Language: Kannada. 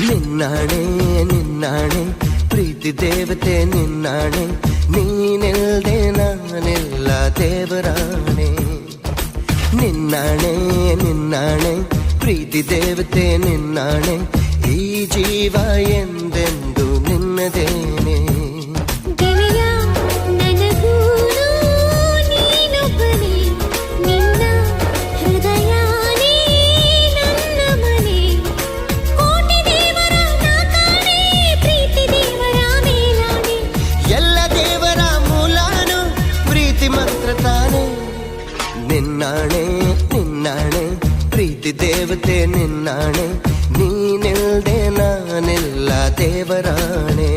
ನಿನ್ನಾಣೆ ನಿನ್ನಾಣೆ ಪ್ರೀತಿ ದೇವತೆ ನಿನ್ನಾಣೆ, ನೀನಿಲ್ದೆ ನಾನಿಲ್ಲ ದೇವರಾಣೆ. ನಿನ್ನಾಣೆ ನಿನ್ನಾಣೆ ಪ್ರೀತಿ ದೇವತೆ ನಿನ್ನಾಣೆ, ಈ ಜೀವ ಎಂದೆಂದು ನಿನ್ನದೇನೆ. ನಿನ್ನಾಣೆ ನಿನ್ನಾಣೆ ಪ್ರೀತಿ ದೇವತೆ ನಿನ್ನಾಣೆ, ನೀನಿಲ್ದೆ ನಾನಿಲ್ಲ ದೇವರಾಣೆ.